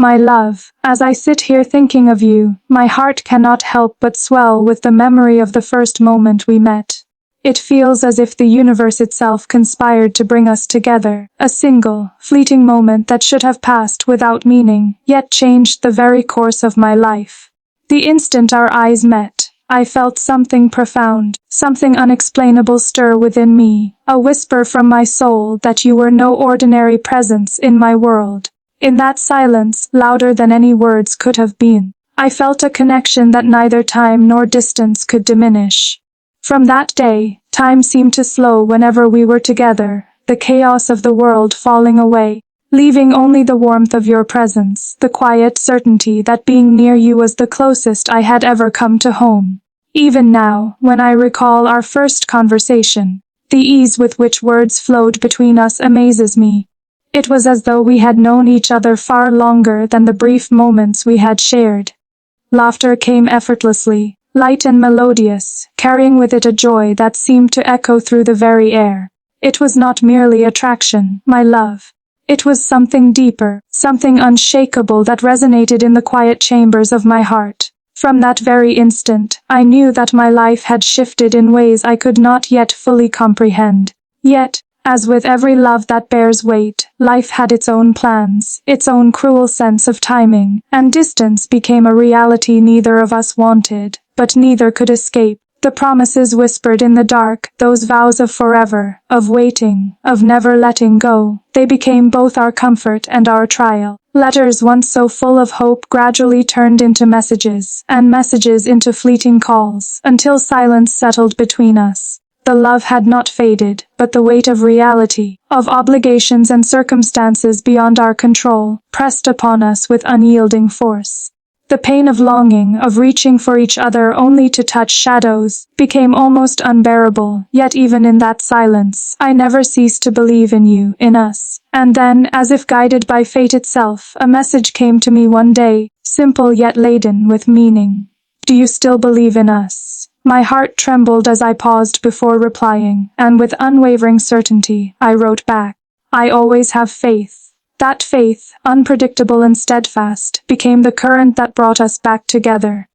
My love, as I sit here thinking of you, my heart cannot help but swell with the memory of the first moment we met. It feels as if the universe itself conspired to bring us together, a single, fleeting moment that should have passed without meaning, yet changed the very course of my life. The instant our eyes met, I felt something profound, something unexplainable stir within me, a whisper from my soul that you were no ordinary presence in my world. In that silence, louder than any words could have been, I felt a connection that neither time nor distance could diminish. From that day, time seemed to slow whenever we were together, the chaos of the world falling away, leaving only the warmth of your presence, the quiet certainty that being near you was the closest I had ever come to home. Even now, when I recall our first conversation, the ease with which words flowed between us amazes me. It was as though we had known each other far longer than the brief moments we had shared. Laughter came effortlessly, light and melodious, carrying with it a joy that seemed to echo through the very air. It was not merely attraction, my love. It was something deeper, something unshakable that resonated in the quiet chambers of my heart. From that very instant, I knew that my life had shifted in ways I could not yet fully comprehend. Yet, as with every love that bears weight, life had its own plans, its own cruel sense of timing, and distance became a reality neither of us wanted, but neither could escape. The promises whispered in the dark, those vows of forever, of waiting, of never letting go, they became both our comfort and our trial. Letters once so full of hope gradually turned into messages, and messages into fleeting calls, until silence settled between us. The love had not faded, but the weight of reality, of obligations and circumstances beyond our control, pressed upon us with unyielding force. The pain of longing, of reaching for each other only to touch shadows, became almost unbearable, yet even in that silence, I never ceased to believe in you, in us. And then, as if guided by fate itself, a message came to me one day, simple yet laden with meaning. Do you still believe in us? My heart trembled as I paused before replying, and with unwavering certainty, I wrote back. I always have faith. That faith, unpredictable and steadfast, became the current that brought us back together.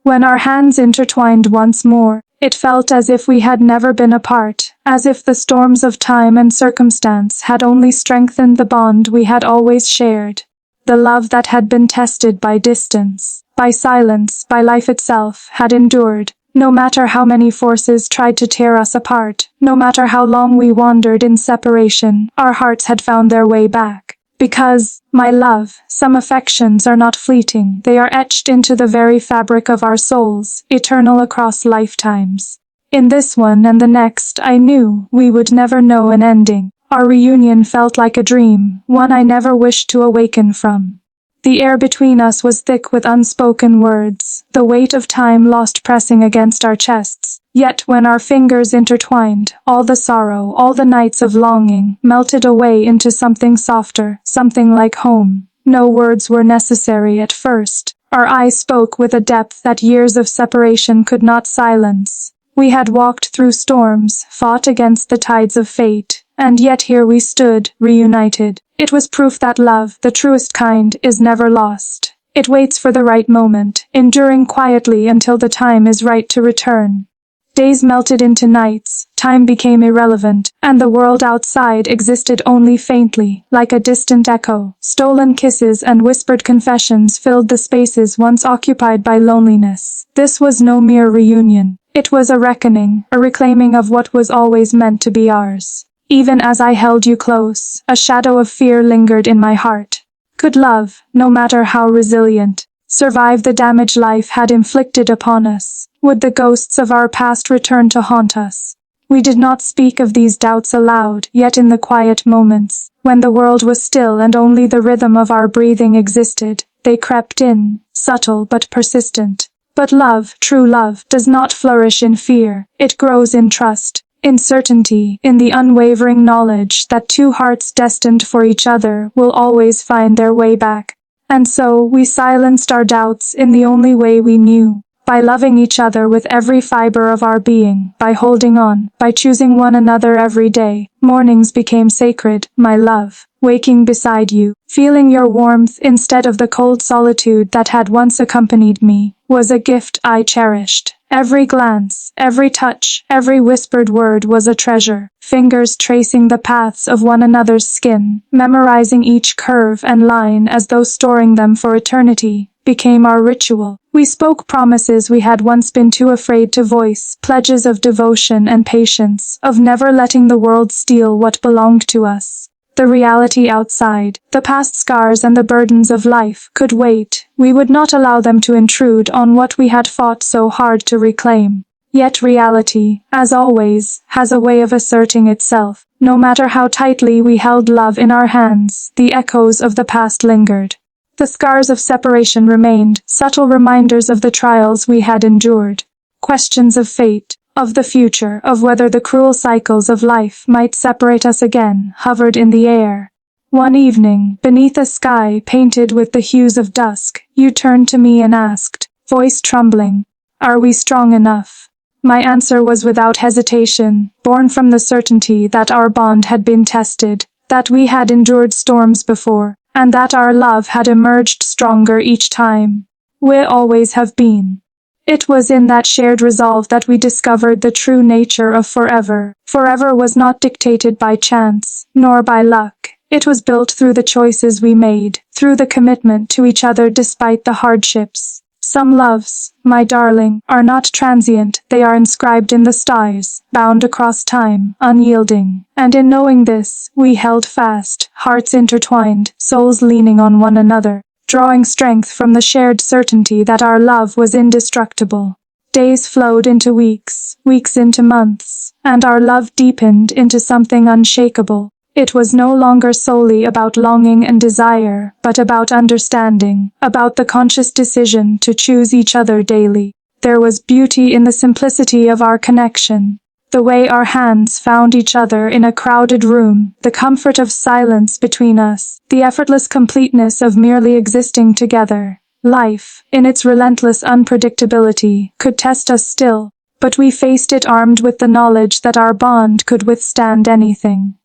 When our hands intertwined once more, it felt as if we had never been apart, as if the storms of time and circumstance had only strengthened the bond we had always shared. The love that had been tested by distance, by silence, by life itself, had endured. No matter how many forces tried to tear us apart, no matter how long we wandered in separation, our hearts had found their way back. Because, my love, some affections are not fleeting, they are etched into the very fabric of our souls, eternal across lifetimes. In this one and the next, I knew we would never know an ending. Our reunion felt like a dream, one I never wished to awaken from. The air between us was thick with unspoken words, the weight of time lost pressing against our chests. Yet when our fingers intertwined, all the sorrow, all the nights of longing, melted away into something softer, something like home. No words were necessary at first. Our eyes spoke with a depth that years of separation could not silence. We had walked through storms, fought against the tides of fate, and yet here we stood, reunited. It was proof that love, the truest kind, is never lost. It waits for the right moment, enduring quietly until the time is right to return. Days melted into nights, time became irrelevant, and the world outside existed only faintly, like a distant echo. Stolen kisses and whispered confessions filled the spaces once occupied by loneliness. This was no mere reunion. It was a reckoning, a reclaiming of what was always meant to be ours. Even as I held you close, a shadow of fear lingered in my heart. Could love, no matter how resilient, survive the damage life had inflicted upon us? Would the ghosts of our past return to haunt us? We did not speak of these doubts aloud, yet in the quiet moments, when the world was still and only the rhythm of our breathing existed, they crept in, subtle but persistent. But love, true love, does not flourish in fear. It grows in trust, in certainty, in the unwavering knowledge that two hearts destined for each other will always find their way back. And so, we silenced our doubts in the only way we knew, by loving each other with every fiber of our being, by holding on, by choosing one another every day. Mornings became sacred, my love. Waking beside you, feeling your warmth instead of the cold solitude that had once accompanied me, was a gift I cherished. Every glance, every touch, every whispered word was a treasure. Fingers tracing the paths of one another's skin, memorizing each curve and line as though storing them for eternity, became our ritual. We spoke promises we had once been too afraid to voice, pledges of devotion and patience, of never letting the world steal what belonged to us. The reality outside, the past scars and the burdens of life, could wait. We would not allow them to intrude on what we had fought so hard to reclaim. Yet reality, as always, has a way of asserting itself. No matter how tightly we held love in our hands, the echoes of the past lingered. The scars of separation remained, subtle reminders of the trials we had endured. Questions of fate, of the future, of whether the cruel cycles of life might separate us again, hovered in the air. One evening, beneath a sky painted with the hues of dusk, you turned to me and asked, voice trembling, "Are we strong enough?" My answer was without hesitation, born from the certainty that our bond had been tested, that we had endured storms before, and that our love had emerged stronger each time. We always have been. It was in that shared resolve that we discovered the true nature of forever. Forever was not dictated by chance, nor by luck. It was built through the choices we made, through the commitment to each other despite the hardships. Some loves, my darling, are not transient, they are inscribed in the stars, bound across time, unyielding. And in knowing this, we held fast, hearts intertwined, souls leaning on one another, drawing strength from the shared certainty that our love was indestructible. Days flowed into weeks, weeks into months, and our love deepened into something unshakable. It was no longer solely about longing and desire, but about understanding, about the conscious decision to choose each other daily. There was beauty in the simplicity of our connection. The way our hands found each other in a crowded room, the comfort of silence between us, the effortless completeness of merely existing together. Life, in its relentless unpredictability, could test us still, but we faced it armed with the knowledge that our bond could withstand anything.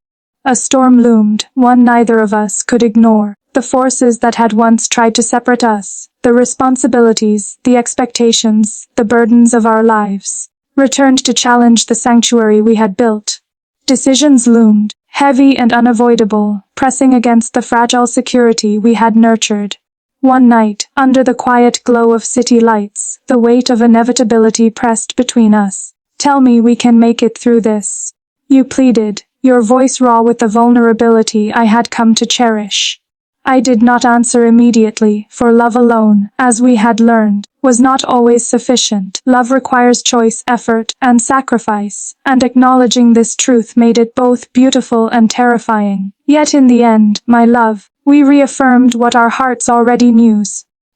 A storm loomed, one neither of us could ignore. The forces that had once tried to separate us, the responsibilities, the expectations, the burdens of our lives, returned to challenge the sanctuary we had built. Decisions loomed, heavy and unavoidable, pressing against the fragile security we had nurtured. One night, under the quiet glow of city lights, the weight of inevitability pressed between us. "Tell me we can make it through this," you pleaded, your voice raw with the vulnerability I had come to cherish. I did not answer immediately, for love alone, as we had learned, was not always sufficient. Love requires choice, effort, and sacrifice, and acknowledging this truth made it both beautiful and terrifying. Yet in the end, my love, we reaffirmed what our hearts already knew.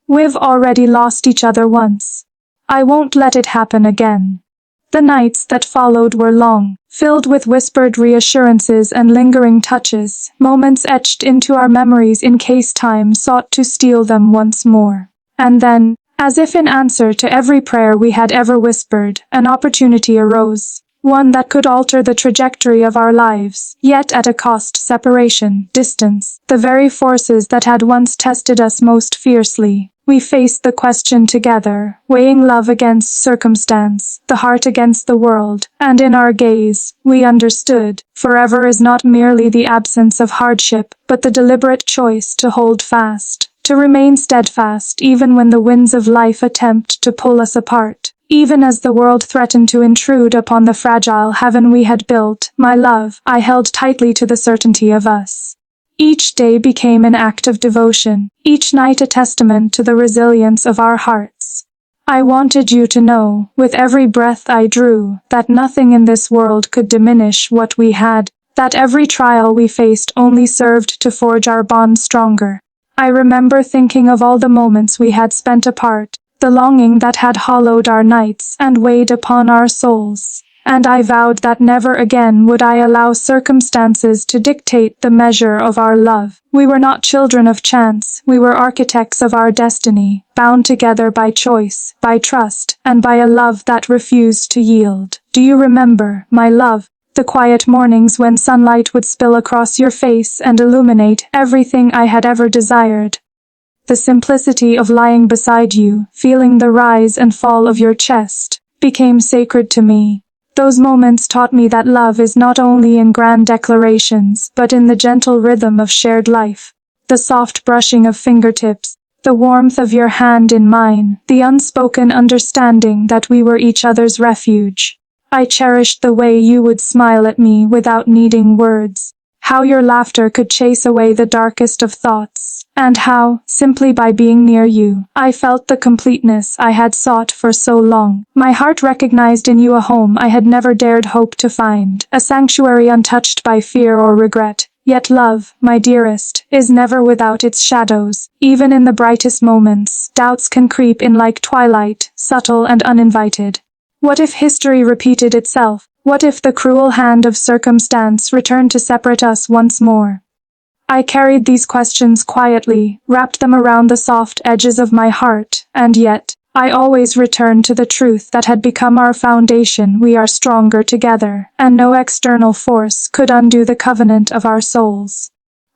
We've already lost each other once. I won't let it happen again. The nights that followed were long, filled with whispered reassurances and lingering touches, moments etched into our memories in case time sought to steal them once more. And then, as if in answer to every prayer we had ever whispered, an opportunity arose. One that could alter the trajectory of our lives, yet at a cost: separation, distance, the very forces that had once tested us most fiercely. We faced the question together, weighing love against circumstance, the heart against the world, and in our gaze, we understood, forever is not merely the absence of hardship, but the deliberate choice to hold fast, to remain steadfast even when the winds of life attempt to pull us apart. Even as the world threatened to intrude upon the fragile heaven we had built, my love, I held tightly to the certainty of us. Each day became an act of devotion, each night a testament to the resilience of our hearts. I wanted you to know, with every breath I drew, that nothing in this world could diminish what we had, that every trial we faced only served to forge our bond stronger. I remember thinking of all the moments we had spent apart, the longing that had hollowed our nights and weighed upon our souls. and I vowed that never again would I allow circumstances to dictate the measure of our love. We were not children of chance, we were architects of our destiny, bound together by choice, by trust, and by a love that refused to yield. Do you remember, my love, the quiet mornings when sunlight would spill across your face and illuminate everything I had ever desired? The simplicity of lying beside you, feeling the rise and fall of your chest, became sacred to me. Those moments taught me that love is not only in grand declarations, but in the gentle rhythm of shared life. The soft brushing of fingertips, the warmth of your hand in mine, the unspoken understanding that we were each other's refuge. I cherished the way you would smile at me without needing words, how your laughter could chase away the darkest of thoughts, and how, simply by being near you, I felt the completeness I had sought for so long. My heart recognized in you a home I had never dared hope to find, a sanctuary untouched by fear or regret. Yet love, my dearest, is never without its shadows. Even in the brightest moments, doubts can creep in like twilight, subtle and uninvited. What if history repeated itself? What if the cruel hand of circumstance returned to separate us once more? I carried these questions quietly, wrapped them around the soft edges of my heart, and yet, I always returned to the truth that had become our foundation. We are stronger together, and no external force could undo the covenant of our souls.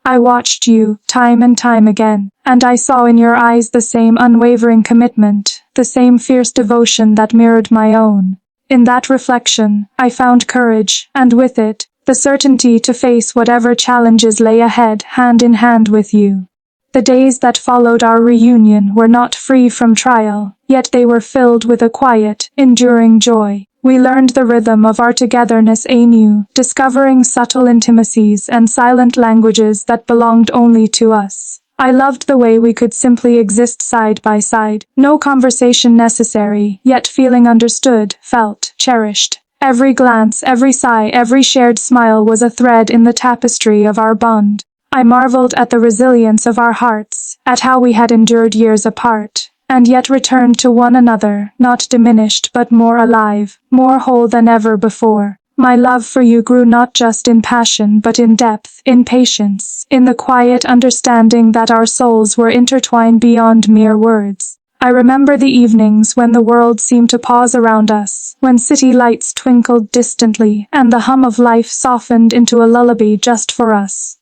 I watched you, time and time again, and I saw in your eyes the same unwavering commitment, the same fierce devotion that mirrored my own. In that reflection, I found courage, and with it, the certainty to face whatever challenges lay ahead, hand in hand with you. The days that followed our reunion were not free from trial, yet they were filled with a quiet, enduring joy. We learned the rhythm of our togetherness anew, discovering subtle intimacies and silent languages that belonged only to us. I loved the way we could simply exist side by side, no conversation necessary, yet feeling understood, felt, cherished. Every glance, every sigh, every shared smile was a thread in the tapestry of our bond. I marveled at the resilience of our hearts, at how we had endured years apart, and yet returned to one another, not diminished but more alive, more whole than ever before. My love for you grew not just in passion but in depth, in patience, in the quiet understanding that our souls were intertwined beyond mere words. I remember the evenings when the world seemed to pause around us, when city lights twinkled distantly, and the hum of life softened into a lullaby just for us.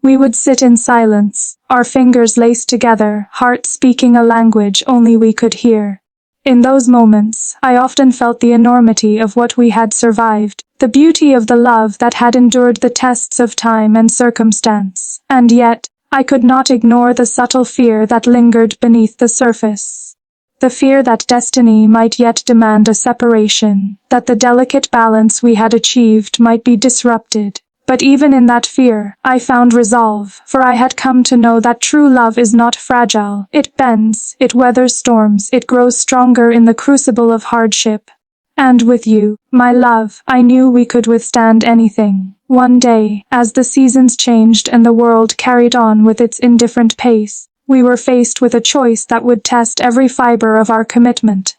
We would sit in silence, our fingers laced together, hearts speaking a language only we could hear. In those moments, I often felt the enormity of what we had survived, the beauty of the love that had endured the tests of time and circumstance, and yet, I could not ignore the subtle fear that lingered beneath the surface. The fear that destiny might yet demand a separation, that the delicate balance we had achieved might be disrupted. But even in that fear, I found resolve, for I had come to know that true love is not fragile. It bends, it weathers storms, it grows stronger in the crucible of hardship. And with you, my love, I knew we could withstand anything. One day, as the seasons changed and the world carried on with its indifferent pace, we were faced with a choice that would test every fiber of our commitment.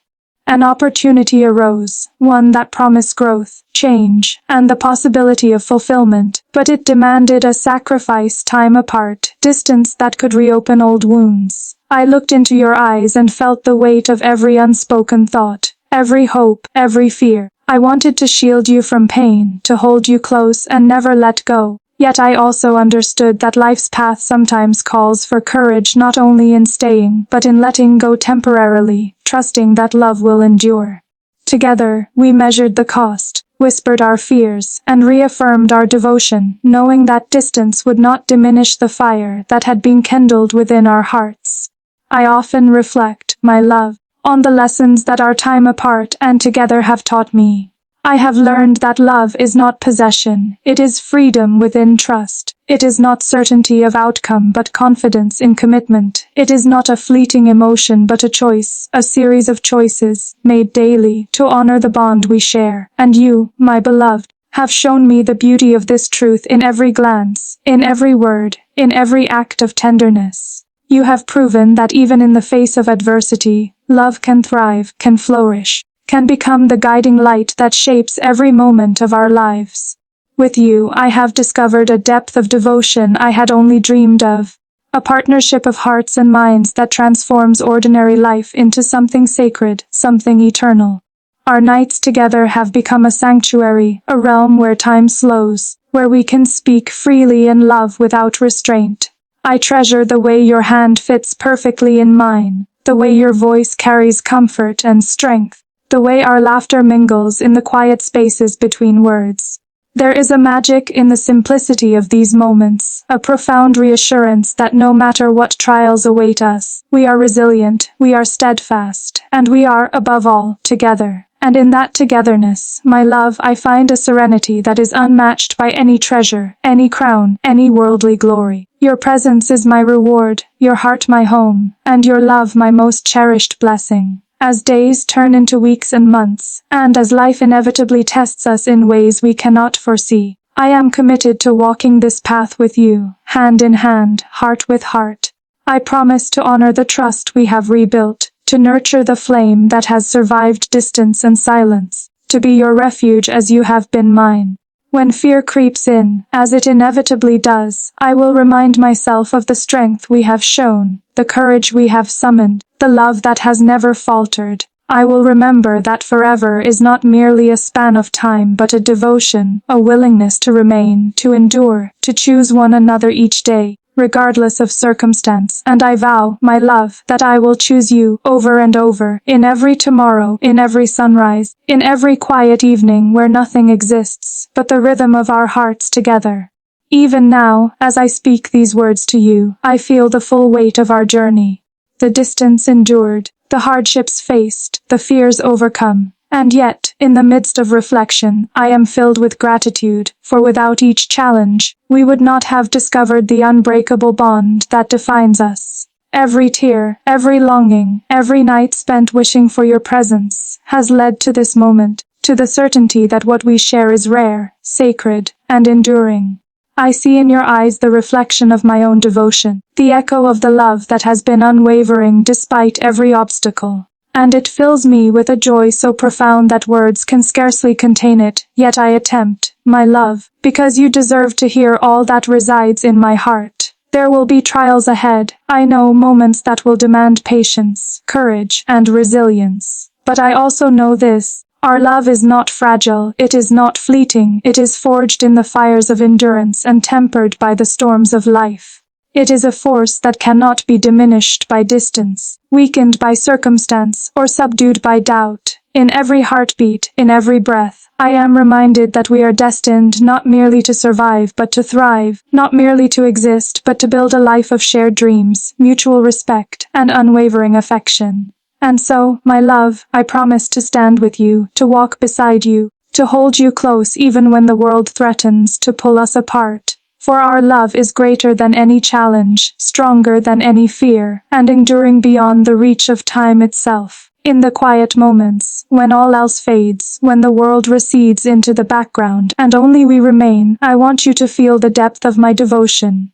An opportunity arose, one that promised growth, change, and the possibility of fulfillment, but it demanded a sacrifice, time apart, distance that could reopen old wounds. I looked into your eyes and felt the weight of every unspoken thought, every hope, every fear. I wanted to shield you from pain, to hold you close and never let go. Yet I also understood that life's path sometimes calls for courage, not only in staying, but in letting go temporarily, trusting that love will endure. Together, we measured the cost, whispered our fears, and reaffirmed our devotion, knowing that distance would not diminish the fire that had been kindled within our hearts. I often reflect, my love, on the lessons that our time apart and together have taught me. I have learned that love is not possession, it is freedom within trust. It is not certainty of outcome but confidence in commitment. It is not a fleeting emotion but a choice, a series of choices, made daily, to honor the bond we share. And you, my beloved, have shown me the beauty of this truth in every glance, in every word, in every act of tenderness. You have proven that even in the face of adversity, love can thrive, can flourish, can become the guiding light that shapes every moment of our lives. With you, I have discovered a depth of devotion I had only dreamed of. A partnership of hearts and minds that transforms ordinary life into something sacred, something eternal. Our nights together have become a sanctuary, a realm where time slows, where we can speak freely and love without restraint. I treasure the way your hand fits perfectly in mine, the way your voice carries comfort and strength, the way our laughter mingles in the quiet spaces between words. There is a magic in the simplicity of these moments, a profound reassurance that no matter what trials await us, we are resilient, we are steadfast, and we are, above all, together. And in that togetherness, my love, I find a serenity that is unmatched by any treasure, any crown, any worldly glory. Your presence is my reward, your heart my home, and your love my most cherished blessing. As days turn into weeks and months, and as life inevitably tests us in ways we cannot foresee, I am committed to walking this path with you, hand in hand, heart with heart. I promise to honor the trust we have rebuilt, to nurture the flame that has survived distance and silence, to be your refuge as you have been mine. When fear creeps in, as it inevitably does, I will remind myself of the strength we have shown, the courage we have summoned, the love that has never faltered. I will remember that forever is not merely a span of time but a devotion, a willingness to remain, to endure, to choose one another each day, regardless of circumstance, and I vow, my love, that I will choose you over and over, in every tomorrow, in every sunrise, in every quiet evening where nothing exists but the rhythm of our hearts together. Even now, as I speak these words to you, I feel the full weight of our journey. The distance endured, the hardships faced, the fears overcome. And yet, in the midst of reflection, I am filled with gratitude, for without each challenge, we would not have discovered the unbreakable bond that defines us. Every tear, every longing, every night spent wishing for your presence, has led to this moment, to the certainty that what we share is rare, sacred, and enduring. I see in your eyes the reflection of my own devotion, the echo of the love that has been unwavering despite every obstacle. And it fills me with a joy so profound that words can scarcely contain it, yet I attempt, my love, because you deserve to hear all that resides in my heart. There will be trials ahead, I know, moments that will demand patience, courage, and resilience. But I also know this. Our love is not fragile, it is not fleeting, it is forged in the fires of endurance and tempered by the storms of life. It is a force that cannot be diminished by distance, weakened by circumstance, or subdued by doubt. In every heartbeat, in every breath, I am reminded that we are destined not merely to survive but to thrive, not merely to exist but to build a life of shared dreams, mutual respect, and unwavering affection. And so, my love, I promise to stand with you, to walk beside you, to hold you close even when the world threatens to pull us apart. For our love is greater than any challenge, stronger than any fear, and enduring beyond the reach of time itself. In the quiet moments, when all else fades, when the world recedes into the background and only we remain, I want you to feel the depth of my devotion.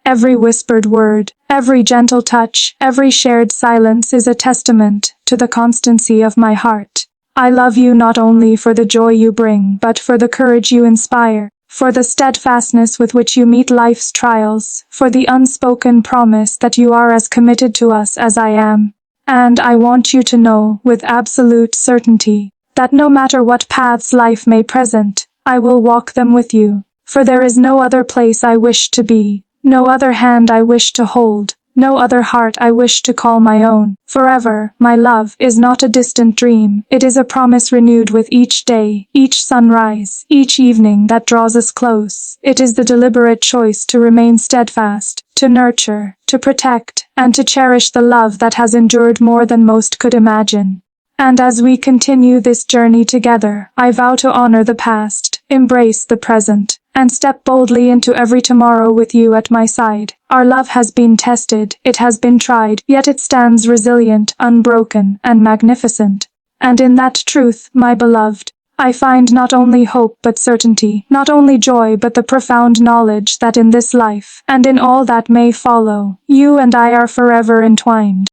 Every whispered word, every gentle touch, every shared silence is a testament to the constancy of my heart. I love you not only for the joy you bring, but for the courage you inspire, for the steadfastness with which you meet life's trials, for the unspoken promise that you are as committed to us as I am. And I want you to know, with absolute certainty, that no matter what paths life may present, I will walk them with you, for there is no other place I wish to be, no other hand I wish to hold, no other heart I wish to call my own. Forever, my love, is not a distant dream, it is a promise renewed with each day, each sunrise, each evening that draws us close. It is the deliberate choice to remain steadfast, to nurture, to protect, and to cherish the love that has endured more than most could imagine. And as we continue this journey together, I vow to honor the past, embrace the present, and step boldly into every tomorrow with you at my side. Our love has been tested, it has been tried, yet it stands resilient, unbroken, and magnificent. And in that truth, my beloved, I find not only hope but certainty, not only joy but the profound knowledge that in this life, and in all that may follow, you and I are forever entwined.